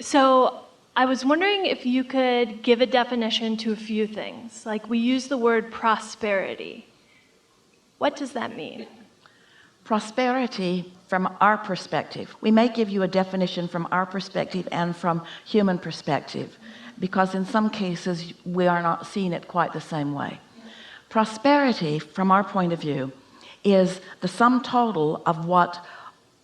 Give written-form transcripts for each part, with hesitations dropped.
So I was wondering if you could give a definition to a few things. Like we use the word prosperity. What does that mean? Prosperity from our perspective. We may give you a definition from our perspective and from human perspective, because in some cases we are not seeing it quite the same way. Prosperity from our point of view is the sum total of what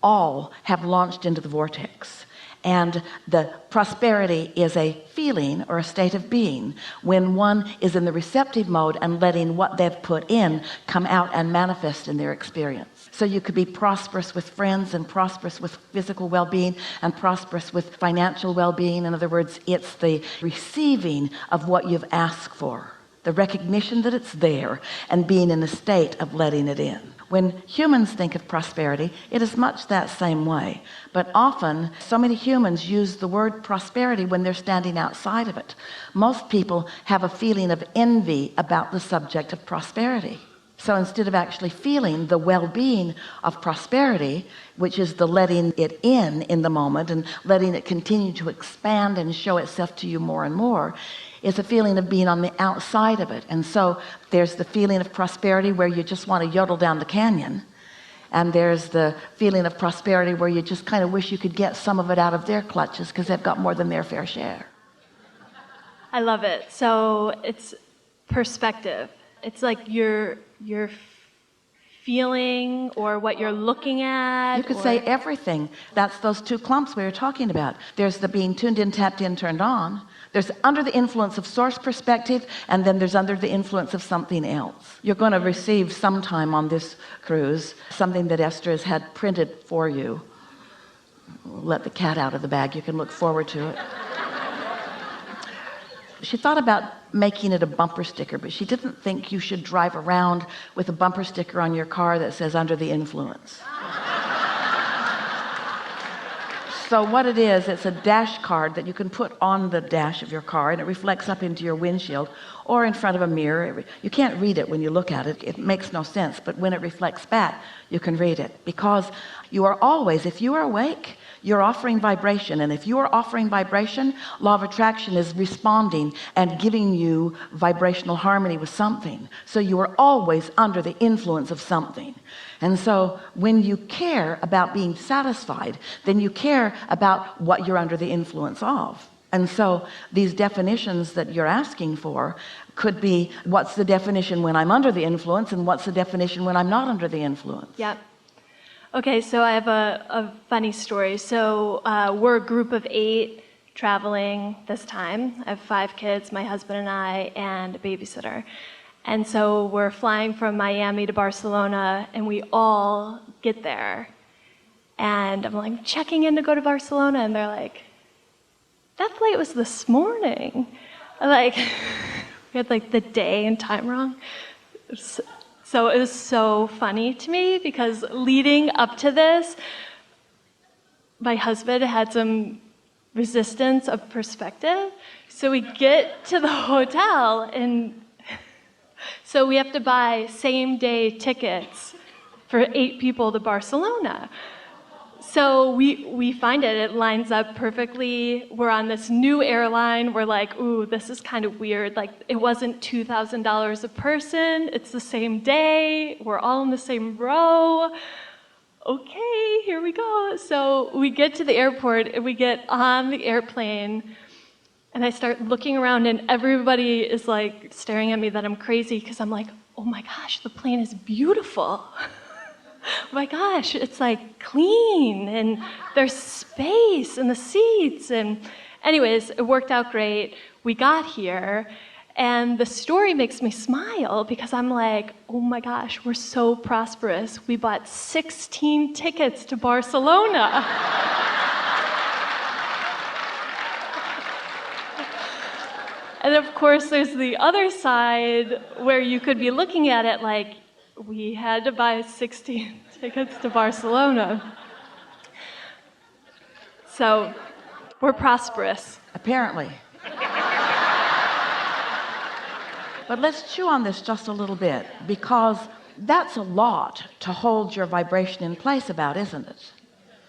all have launched into the vortex. And the prosperity is a feeling or a state of being when one is in the receptive mode and letting what they've put in come out and manifest in their experience. So you could be prosperous with friends and prosperous with physical well-being and prosperous with financial well-being. In other words, it's the receiving of what you've asked for, the recognition that it's there, and being in a state of letting it in. When humans think of prosperity, it is much that same way. But often, so many humans use the word prosperity when they're standing outside of it. Most people have a feeling of envy about the subject of prosperity. So instead of actually feeling the well-being of prosperity, which is the letting it in the moment and letting it continue to expand and show itself to you more and more, it's a feeling of being on the outside of it. And so there's the feeling of prosperity where you just want to yodel down the canyon, and there's the feeling of prosperity where you just kind of wish you could get some of it out of their clutches because they've got more than their fair share. I love it. So it's perspective. It's like your feeling or what you're looking at. You could say everything. That's those two clumps we were talking about. There's the being tuned in, tapped in, turned on. There's under the influence of source perspective, and then there's under the influence of something else. You're going to receive sometime on this cruise something that Esther has had printed for you. Let the cat out of the bag. You can look forward to it. She thought about making it a bumper sticker, but she didn't think you should drive around with a bumper sticker on your car that says under the influence. So what it is, it's a dash card that you can put on the dash of your car, and it reflects up into your windshield or in front of a mirror. You can't read it when you look at it. It makes no sense. But when it reflects back, you can read it, because you are always, if you are awake, you're offering vibration. And if you are offering vibration, law of attraction is responding and giving you vibrational harmony with something. So you are always under the influence of something. And so when you care about being satisfied, then you care about what you're under the influence of. And so these definitions that you're asking for could be, what's the definition when I'm under the influence, and what's the definition when I'm not under the influence? Yep. Okay, so I have a funny story. So we're a group of 8 traveling this time. I have 5 kids, my husband and I, and a babysitter. And so we're flying from Miami to Barcelona, and we all get there. And I'm like, checking in to go to Barcelona, and they're like, that flight was this morning. Like, we had like the day and time wrong. So it was so funny to me, because leading up to this, my husband had some resistance of perspective. So we get to the hotel, and so we have to buy same-day tickets for 8 people to Barcelona. So we find it lines up perfectly. We're on this new airline. We're like, ooh, this is kind of weird. Like, it wasn't $2,000 a person. It's the same day. We're all in the same row. Okay, here we go. So we get to the airport, and we get on the airplane, and I start looking around, and everybody is like staring at me that I'm crazy, because I'm like, oh my gosh, the plane is beautiful. Oh my gosh, it's like clean, and there's space in the seats. And anyways, it worked out great. We got here, and the story makes me smile, because I'm like, oh my gosh, we're so prosperous. We bought 16 tickets to Barcelona. And of course, there's the other side where you could be looking at it like, we had to buy 16 tickets to Barcelona. So we're prosperous. Apparently. But let's chew on this just a little bit, because that's a lot to hold your vibration in place about, isn't it?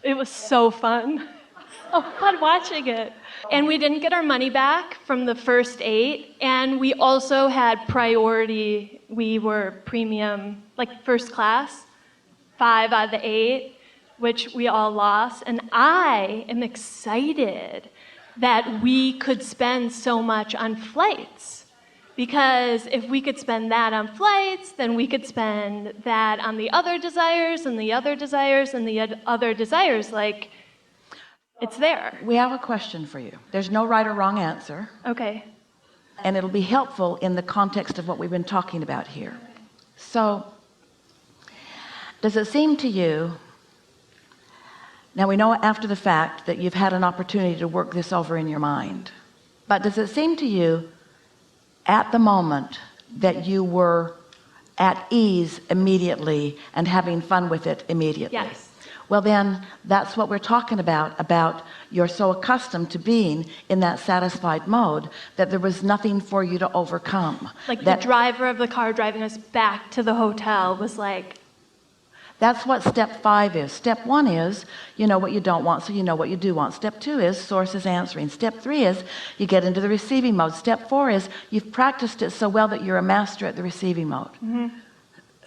It was so fun. so fun watching it. And we didn't get our money back from the first 8, and we also had priority. We were premium, like first class, 5 out of the 8, which we all lost. And I am excited that we could spend so much on flights. Because if we could spend that on flights, then we could spend that on the other desires and the other desires and the other desires. Like, it's there. We have a question for you. There's no right or wrong answer. Okay. And it'll be helpful in the context of what we've been talking about here. So, does it seem to you, now we know after the fact that you've had an opportunity to work this over in your mind, but does it seem to you at the moment that you were at ease immediately and having fun with it immediately? Yes. Well, then that's what we're talking about you're so accustomed to being in that satisfied mode that there was nothing for you to overcome. Like that, the driver of the car driving us back to the hotel was like... That's what step 5 is. Step 1 is you know what you don't want, so you know what you do want. Step 2 is source is answering. Step 3 is you get into the receiving mode. Step 4 is you've practiced it so well that you're a master at the receiving mode. Mm-hmm.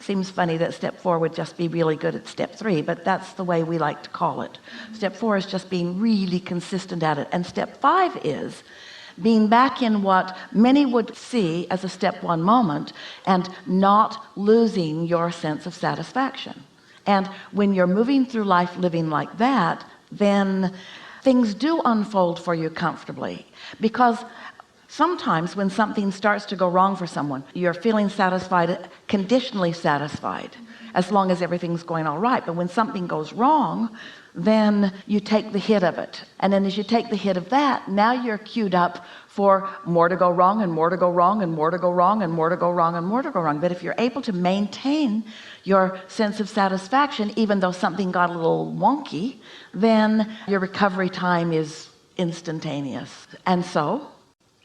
Seems funny that step 4 would just be really good at step 3, but that's the way we like to call it. Step 4 is just being really consistent at it. And step 5 is being back in what many would see as a step 1 moment and not losing your sense of satisfaction. And when you're moving through life living like that, then things do unfold for you comfortably. Because sometimes when something starts to go wrong for someone, you're feeling satisfied, conditionally satisfied, as long as everything's going all right. But when something goes wrong, then you take the hit of it. And then as you take the hit of that, now you're queued up for more to go wrong and more to go wrong and more to go wrong and more to go wrong and more to go wrong. But if you're able to maintain your sense of satisfaction, even though something got a little wonky, then your recovery time is instantaneous. And so?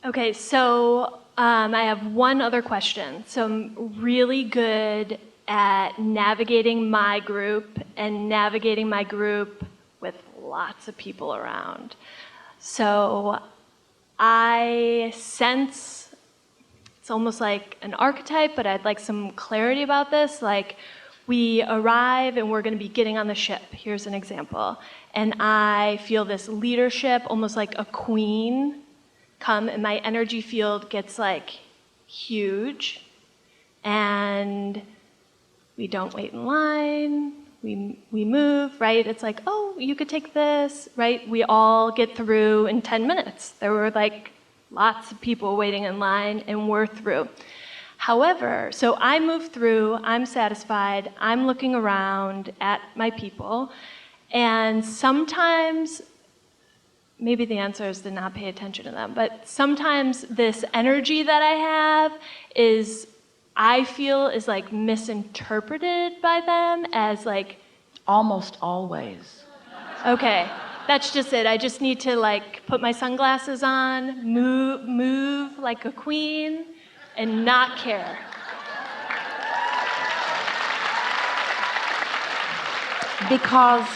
Okay, so I have one other question. So I'm really good at navigating my group and navigating my group with lots of people around. So I sense, it's almost like an archetype, but I'd like some clarity about this. Like, we arrive and we're going to be getting on the ship. Here's an example. And I feel this leadership, almost like a queen, come, and my energy field gets like huge. And we don't wait in line. We move, right? It's like, oh, you could take this, right? We all get through in 10 minutes. There were like lots of people waiting in line, and we're through. However, so I move through, I'm satisfied, I'm looking around at my people, and sometimes, maybe the answer is to not pay attention to them, but sometimes this energy that I have is, I feel is like misinterpreted by them as like... Almost always. Okay, that's just it. I just need to like put my sunglasses on, move like a queen, and not care. Because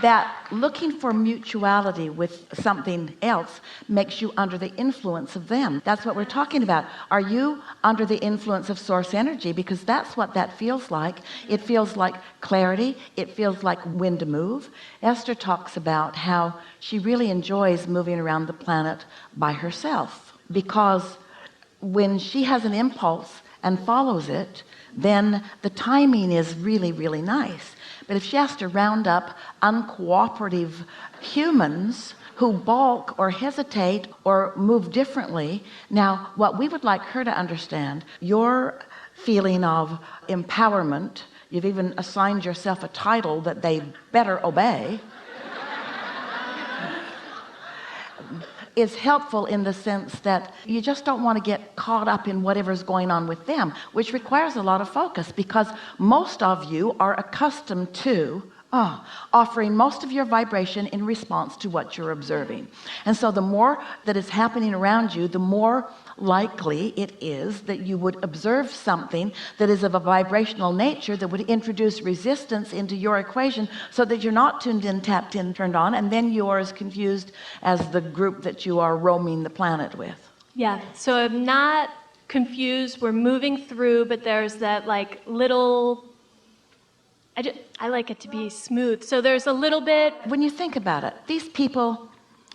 that looking for mutuality with something else makes you under the influence of them. That's what we're talking about. Are you under the influence of source energy? Because that's what that feels like. It feels like clarity. It feels like when to move. Esther talks about how she really enjoys moving around the planet by herself, because when she has an impulse and follows it, then the timing is really, really nice. But if she has to round up uncooperative humans who balk or hesitate or move differently, now what we would like her to understand, your feeling of empowerment, you've even assigned yourself a title that they better obey, is helpful in the sense that you just don't want to get caught up in whatever's going on with them, which requires a lot of focus, because most of you are accustomed to offering most of your vibration in response to what you're observing. And so the more that is happening around you, the more likely it is that you would observe something that is of a vibrational nature that would introduce resistance into your equation, so that you're not tuned in, tapped in, turned on, and then you are as confused as the group that you are roaming the planet with. Yeah, so I'm not confused. We're moving through, but there's that like little, I like it to be smooth. So there's a little bit. When you think about it, these people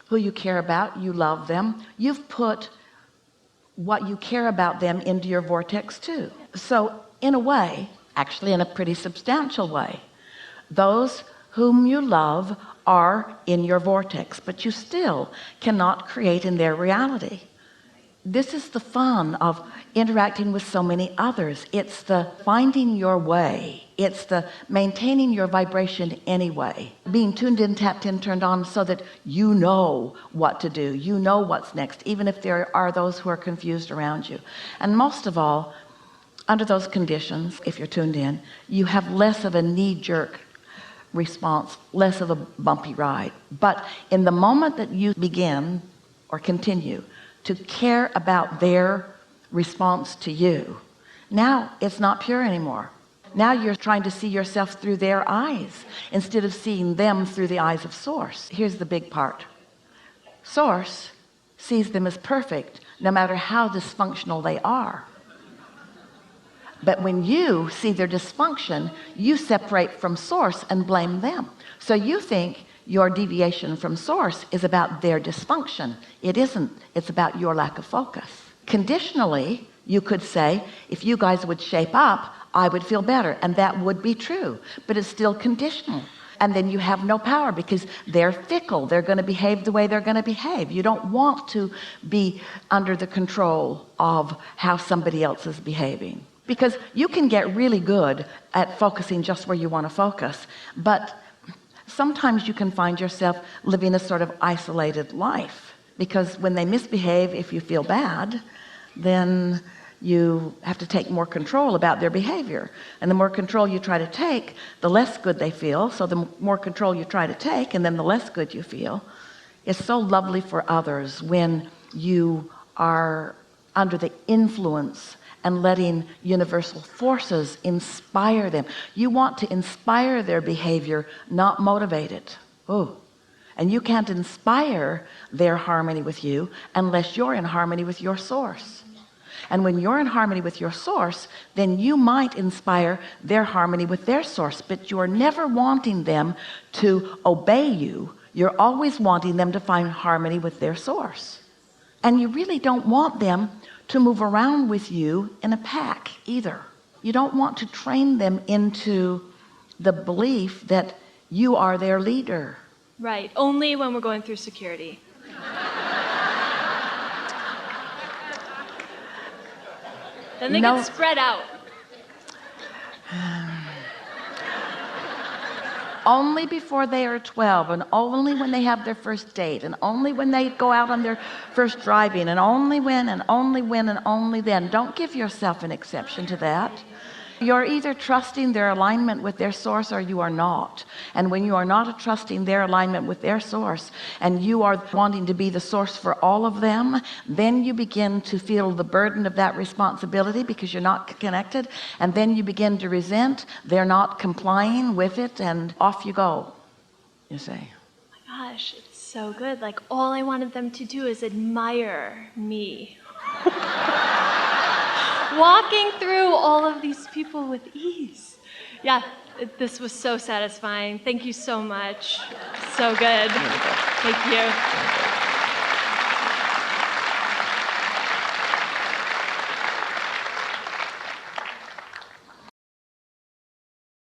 who you care about, you love them, you've put what you care about them into your vortex too. So in a way, actually in a pretty substantial way, those whom you love are in your vortex, but you still cannot create in their reality. This is the fun of interacting with so many others. It's the finding your way. It's the maintaining your vibration anyway. Being tuned in, tapped in, turned on, so that you know what to do. You know what's next, even if there are those who are confused around you. And most of all, under those conditions, if you're tuned in, you have less of a knee-jerk response, less of a bumpy ride. But in the moment that you begin or continue to care about their response to you, now it's not pure anymore. Now you're trying to see yourself through their eyes instead of seeing them through the eyes of Source. Here's the big part. Source sees them as perfect, no matter how dysfunctional they are. But when you see their dysfunction, you separate from Source and blame them. So you think your deviation from Source is about their dysfunction. It isn't. It's about your lack of focus. Conditionally, you could say, if you guys would shape up, I would feel better. And that would be true, but it's still conditional. And then you have no power because they're fickle. They're going to behave the way they're going to behave. You don't want to be under the control of how somebody else is behaving, because you can get really good at focusing just where you want to focus, but sometimes you can find yourself living a sort of isolated life, because when they misbehave, if you feel bad, then you have to take more control about their behavior. And the more control you try to take, the less good they feel. So the more control you try to take, and then the less good you feel. It's so lovely for others when you are under the influence and letting universal forces inspire them. You want to inspire their behavior, not motivate it. Oh, and you can't inspire their harmony with you unless you're in harmony with your Source. And when you're in harmony with your Source, then you might inspire their harmony with their Source, but you're never wanting them to obey you. You're always wanting them to find harmony with their Source. And you really don't want them to move around with you in a pack either. You don't want to train them into the belief that you are their leader. Right, only when we're going through security. Then they get spread out. Only before they are 12, and only when they have their first date, and only when they go out on their first driving, and only when, and only when, and only then. Don't give yourself an exception to that. You're either trusting their alignment with their Source or you are not. And when you are not trusting their alignment with their Source, and you are wanting to be the Source for all of them, then you begin to feel the burden of that responsibility because you're not connected. And then you begin to resent they're not complying with it, and off you go, you say. Oh my gosh, it's so good. Like, all I wanted them to do is admire me. Walking through all of these people with ease. Yeah, this was so satisfying. Thank you so much. So good. Thank you.